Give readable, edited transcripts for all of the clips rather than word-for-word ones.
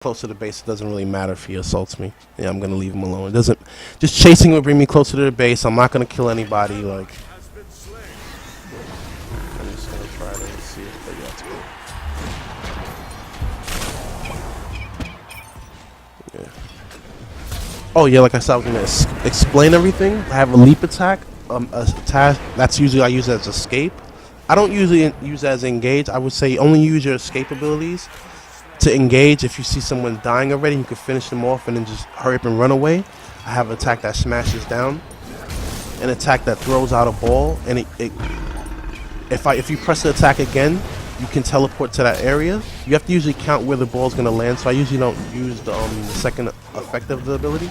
close to the base, it doesn't really matter if he assaults me. Yeah, I'm gonna leave him alone. It doesn't. Just chasing will bring me closer to the base. I'm not gonna kill anybody. Like, I'm just gonna try to see if they got to. Yeah. Oh yeah, like I said, I was gonna explain everything. I have a leap attack. A attack that's usually I use as escape. I don't usually use as engage. I would say only use your escape abilities to engage. If you see someone dying already, you can finish them off and then just hurry up and run away. I have an attack that smashes down, an attack that throws out a ball, and if you press the attack again, you can teleport to that area. You have to usually count where the ball's gonna land, so I usually don't use the second effect of the ability.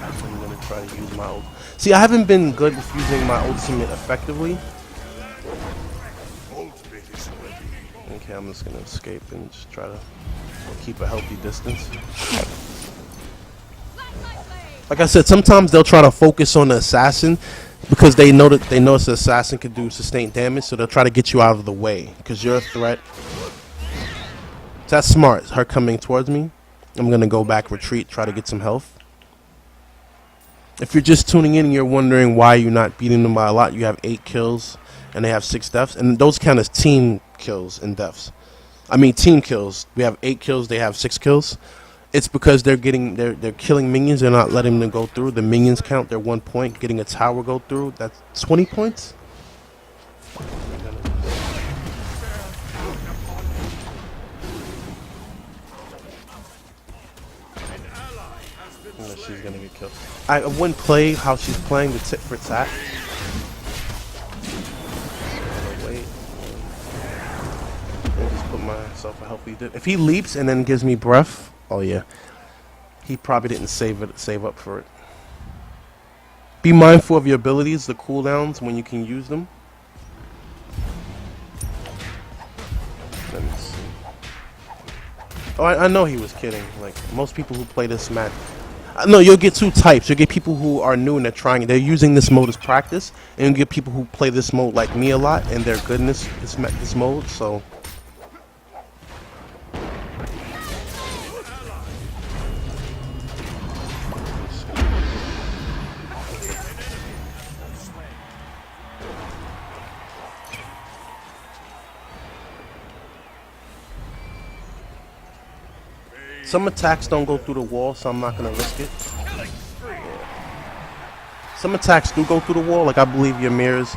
I'm gonna try to use my ult. See, I haven't been good with using my ultimate effectively. Okay, I'm just gonna escape and just try to keep a healthy distance. Like I said, sometimes they'll try to focus on the assassin because they know the assassin can do sustained damage, so they'll try to get you out of the way because you're a threat. So that's smart. Her coming towards me. I'm gonna go back, retreat, try to get some health. If you're just tuning in and you're wondering why you're not beating them by a lot, you have 8 kills and they have 6 deaths, and those count as team kills and deaths. I mean team kills. We have 8 kills, they have 6 kills. It's because they're killing minions, they're not letting them go through. The minions count, they're 1 point. Getting a tower go through, that's 20 points. She's gonna get killed. I wouldn't play how she's playing the tit for tat. Wait. And just put myself a healthy dip. If he leaps and then gives me breath, oh yeah. He probably didn't save up for it. Be mindful of your abilities, the cooldowns, when you can use them. Let me see. Oh, I know he was kidding. Like, most people who play this match. No, you'll get 2 types. You'll get people who are new and they're trying. They're using this mode as practice, and you'll get people who play this mode like me a lot, and they're good in this mode. So. Some attacks don't go through the wall, so I'm not going to risk it. Some attacks do go through the wall, like I believe Ymir's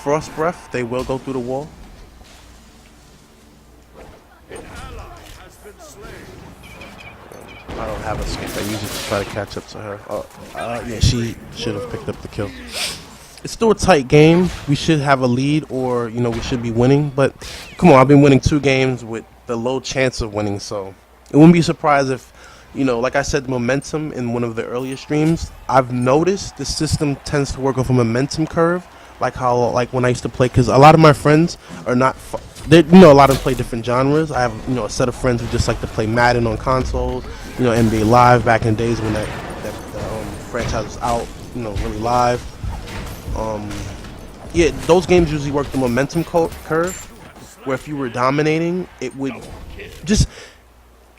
Frost Breath, they will go through the wall. I don't have escape, I usually just try to catch up to her. Yeah, she should have picked up the kill. It's still a tight game. We should have a lead, or, you know, we should be winning. But, come on, I've been winning 2 games with the low chance of winning, so it wouldn't be surprised if, you know, like I said, momentum in one of the earlier streams. I've noticed the system tends to work off a momentum curve, like when I used to play, because a lot of my friends are not, a lot of them play different genres. I have, a set of friends who just like to play Madden on consoles, NBA Live back in the days when that franchise was out, really live. Yeah, those games usually work the momentum curve, where if you were dominating, it would just.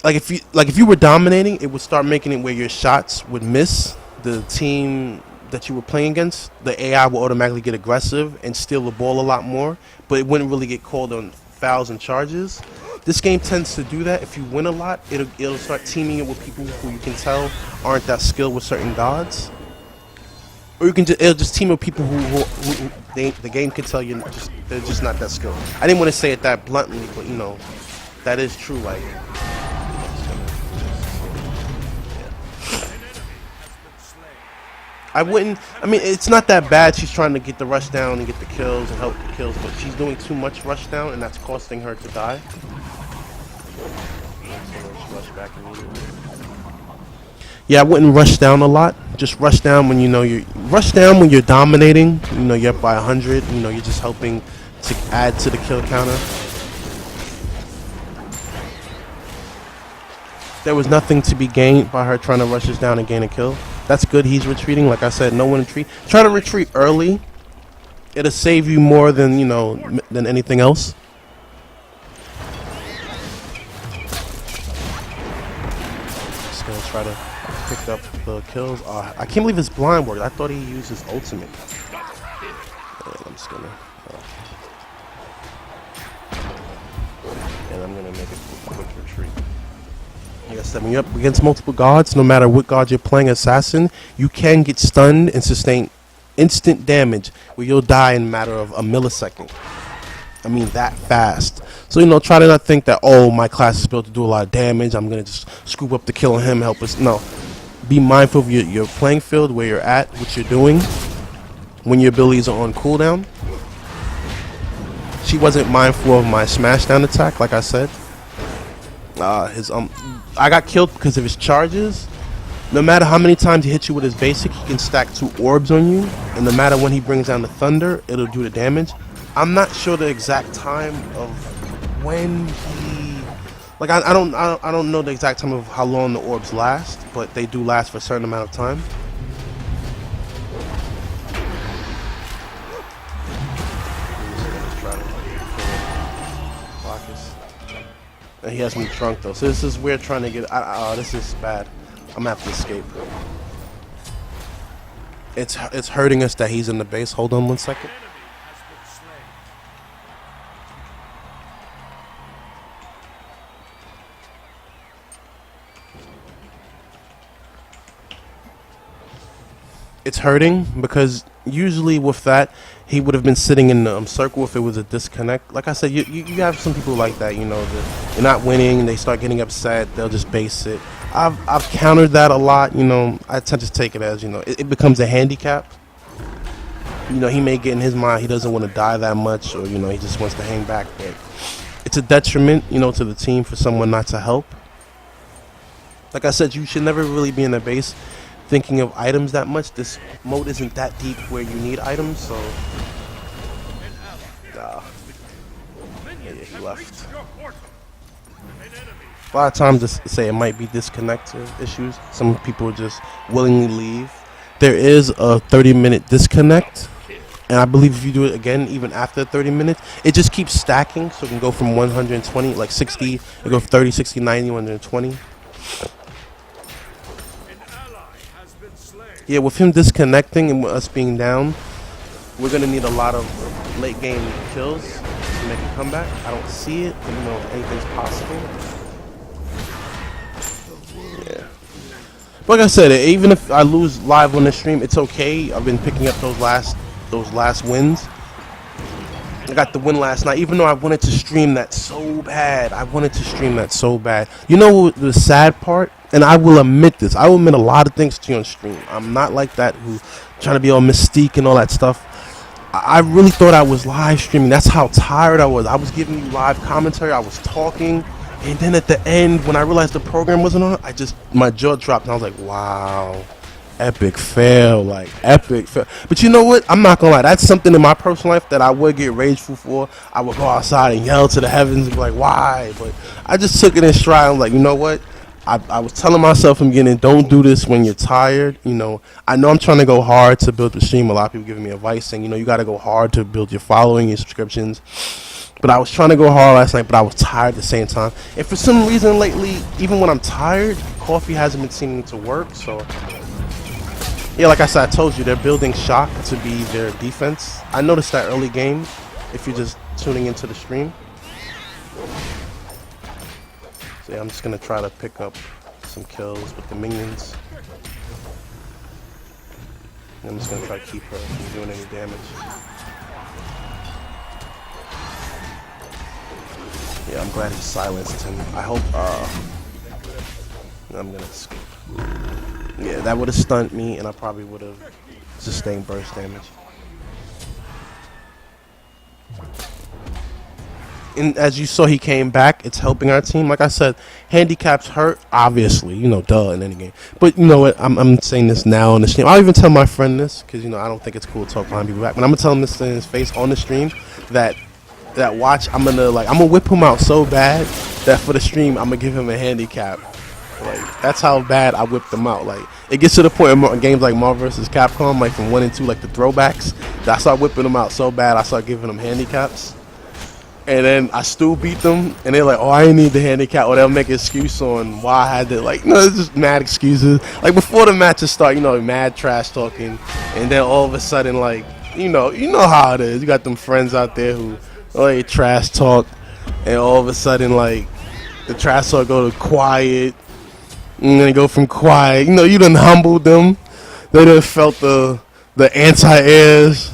If you were dominating, it would start making it where your shots would miss the team that you were playing against. The AI will automatically get aggressive and steal the ball a lot more, but it wouldn't really get called on fouls and charges. This game tends to do that. If you win a lot, it'll start teaming it with people who you can tell aren't that skilled with certain gods, or it'll just team with people who the game can tell they're just not that skilled. I didn't want to say it that bluntly, but that is true. Like. It's not that bad. She's trying to get the rush down and get the kills and help the kills, but she's doing too much rush down, and that's costing her to die. Yeah, I wouldn't rush down a lot. Just rush down when when you're dominating. You're up by 100. You're just helping to add to the kill counter. There was nothing to be gained by her trying to rush us down and gain a kill. That's good. He's retreating. Like I said, no one retreat. Try to retreat early. It'll save you more than than anything else. just gonna try to pick up the kills. I can't believe his blind worked. I thought he used his ultimate. And I'm just gonna. And I'm gonna make a quick retreat. Like I said, when you're up against multiple gods, no matter what god you're playing assassin, you can get stunned and sustain instant damage where you'll die in a matter of a millisecond. I mean, that fast. So, you know, try to not think that, oh, my class is built to do a lot of damage, I'm going to just scoop up the kill on him, help us. No. Be mindful of your playing field, where you're at, what you're doing, when your abilities are on cooldown. She wasn't mindful of my smash down attack, like I said. I got killed because of his charges. No matter how many times he hits you with his basic, he can stack 2 orbs on you, and no matter when he brings down the thunder, it'll do the damage. I'm not sure the exact time of when he, like I don't know the exact time of how long the orbs last, but they do last for a certain amount of time. And he has me drunk though, so this is weird trying to get. This is bad. I'm gonna have to escape. It's hurting us that he's in the base. Hold on 1 second. It's hurting because usually with that he would have been sitting in the circle if it was a disconnect. Like I said, you have some people like that, you know, that you're not winning, they start getting upset, they'll just base it. I've countered that a lot, you know. I tend to take it as, you know, it becomes a handicap. You know, he may get in his mind he doesn't want to die that much, or, you know, he just wants to hang back, but it's a detriment, you know, to the team for someone not to help. Like I said, you should never really be in a base thinking of items that much. This mode isn't that deep where you need items, so yeah, he left. A lot of times they say it might be disconnect issues. Some people just willingly leave. There is a 30-minute disconnect, and I believe if you do it again even after 30 minutes, it just keeps stacking, so it can go from 120, like 60, it go 30, 60, 90, 120. Yeah, with him disconnecting and with us being down, we're going to need a lot of late game kills to make a comeback. I don't see it, even though anything's possible. Yeah. Like I said, even if I lose live on the stream, it's okay. I've been picking up those last wins. I got the win last night, even though I wanted to stream that so bad. You know the sad part? And I will admit this. I will admit a lot of things to you on stream. I'm not like that who trying to be all mystique and all that stuff. I really thought I was live streaming. That's how tired I was. I was giving you live commentary. I was talking. And then at the end, when I realized the program wasn't on, my jaw dropped and I was like, wow. Epic fail, like epic fail. But you know what? I'm not gonna lie. That's something in my personal life that I would get rageful for. I would go outside and yell to the heavens and be like, why? But I just took it in stride. I'm like, you know what? I was telling myself from the beginning, don't do this when you're tired. You know I'm trying to go hard to build the stream. A lot of people giving me advice saying, you know, you got to go hard to build your following, your subscriptions. But I was trying to go hard last night, but I was tired at the same time. And for some reason lately, even when I'm tired, coffee hasn't been seeming to work. So yeah, like I said, I told you, they're building shock to be their defense. I noticed that early game, if you're just tuning into the stream. So yeah, I'm just going to try to pick up some kills with the minions. And I'm just going to try to keep her from doing any damage. Yeah, I'm glad he silenced him. I hope, I'm going to escape. Yeah, that would have stunned me, and I probably would have sustained burst damage. And as you saw, he came back. It's helping our team. Like I said, handicaps hurt, obviously. You know, duh, in any game. But you know what? I'm saying this now on the stream. I'll even tell my friend this, because, you know, I don't think it's cool to talk behind people back. But I'm going to tell him this in his face on the stream, that watch, I'm gonna whip him out so bad that for the stream, I'm going to give him a handicap. Like, that's how bad I whipped them out. Like, it gets to the point in games like Marvel vs. Capcom, like from 1 and 2, like the throwbacks, that I start whipping them out so bad, I start giving them handicaps. And then I still beat them, and they're like, "Oh, I didn't need the handicap," or they'll make an excuse on why I had to. Like, no, it's just mad excuses. Like before the matches start, mad trash talking, and then all of a sudden, like, you know how it is. You got them friends out there who, trash talk, and all of a sudden, like, the trash talk go to quiet, and then go from quiet. You done humbled them. They done felt the anti-airs.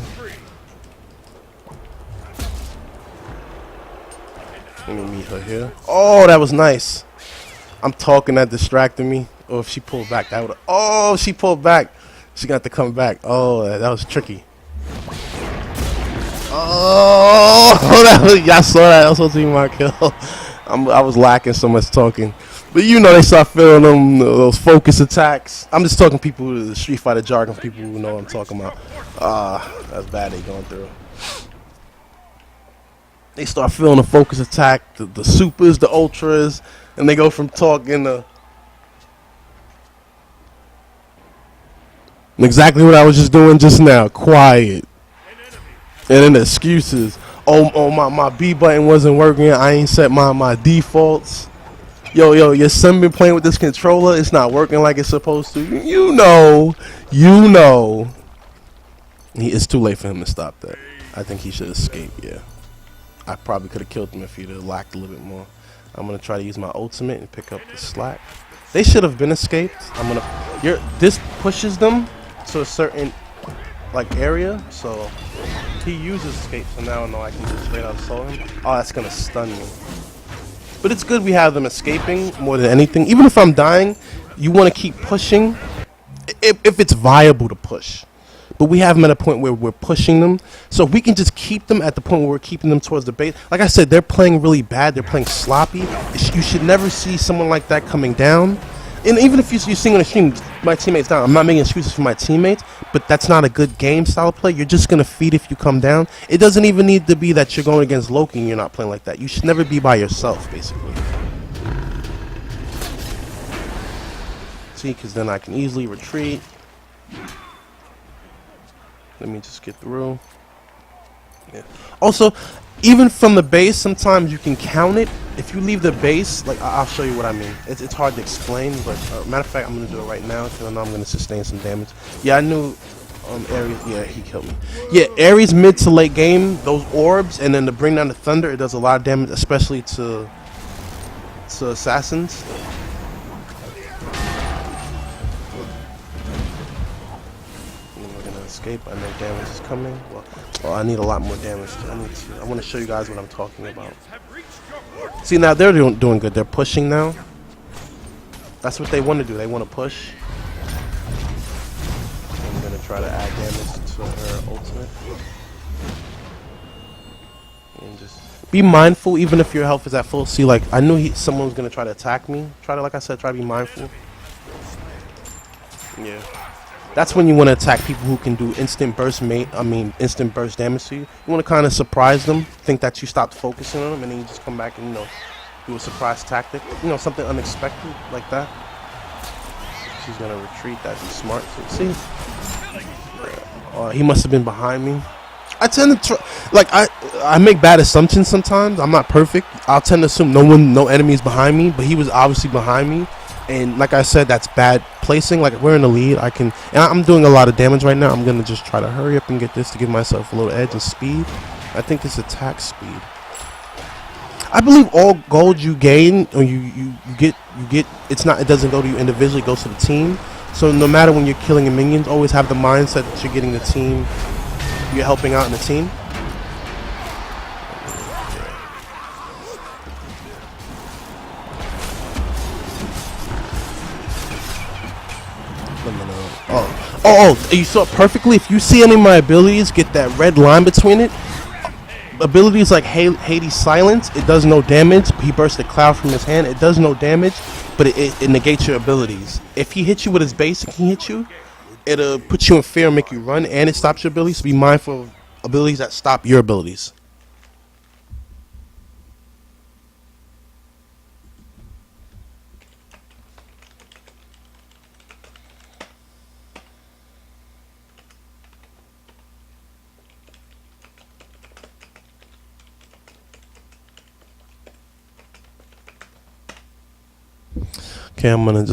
Let me meet her here. Oh, that was nice. I'm talking, that distracted me. Or if she pulled back, that would. Oh, she pulled back. She got to come back. Oh, that was tricky. Oh, y'all saw that. That was supposed to be my kill. I was lacking so much talking. But they start feeling those focus attacks. I'm just talking people, the Street Fighter jargon, for people who know what I'm talking about. That's bad they going through. They start feeling the focus attack, the supers, the ultras, and they go from talking to exactly what I was just doing just now, quiet. And then the excuses. Oh, my B button wasn't working. I ain't set my defaults. Yo, your son been playing with this controller. It's not working like it's supposed to. You know. It's too late for him to stop that. I think he should escape, yeah. I probably could have killed him if he'd have lacked a little bit more. I'm gonna try to use my ultimate and pick up the slack. They should have been escaped. This pushes them to a certain area, so he uses escape. So now I know I can just straight out slow him. Oh, that's gonna stun me. But it's good we have them escaping more than anything. Even if I'm dying, you want to keep pushing if it's viable to push. But we have them at a point where we're pushing them. So if we can just keep them at the point where we're keeping them towards the base. Like I said, they're playing really bad. They're playing sloppy. You should never see someone like that coming down. And even if you're seeing on the stream, my teammates down. I'm not making excuses for my teammates, but that's not a good game style play. You're just going to feed if you come down. It doesn't even need to be that you're going against Loki and you're not playing like that. You should never be by yourself, basically. See, because then I can easily retreat. Let me just get through. Yeah. Also, even from the base, sometimes you can count it. If you leave the base, I'll show you what I mean. It's hard to explain, but matter of fact, I'm gonna do it right now because I know I'm gonna sustain some damage. Yeah, I knew Ares. Yeah, he killed me. Yeah, Ares mid to late game, those orbs, and then to bring down the thunder, it does a lot of damage, especially to assassins. Escape. I know damage is coming. Well, I need a lot more damage. I want to show you guys what I'm talking about. See, now they're doing good. They're pushing now. That's what they want to do. They want to push. I'm gonna try to add damage to her ultimate. And just be mindful, even if your health is at full. See, I knew someone was gonna try to attack me. Like I said, try to be mindful. Yeah. That's when you want to attack people who can do instant burst damage to you. You want to kind of surprise them, think that you stopped focusing on them, and then you just come back and, do a surprise tactic. Something unexpected like that. She's going to retreat. That'd be smart. So, see? He must have been behind me. I tend to I make bad assumptions sometimes. I'm not perfect. I'll tend to assume no enemies behind me, but he was obviously behind me. And like I said, that's bad placing. We're in the lead. And I'm doing a lot of damage right now. I'm gonna just try to hurry up and get this to give myself a little edge and speed. I think it's attack speed. I believe all gold you gain or you get it doesn't go to you individually, it goes to the team. So no matter when you're killing a minions, always have the mindset that you're getting the team, you're helping out in the team. Oh, you saw it perfectly. If you see any of my abilities get that red line between it, abilities like Hades Silence, it does no damage. He bursts a cloud from his hand, it does no damage, but it negates your abilities. If he hits you with his base, he can hit you, it'll put you in fear and make you run, and it stops your abilities. So be mindful of abilities that stop your abilities. Okay, I'm gonna just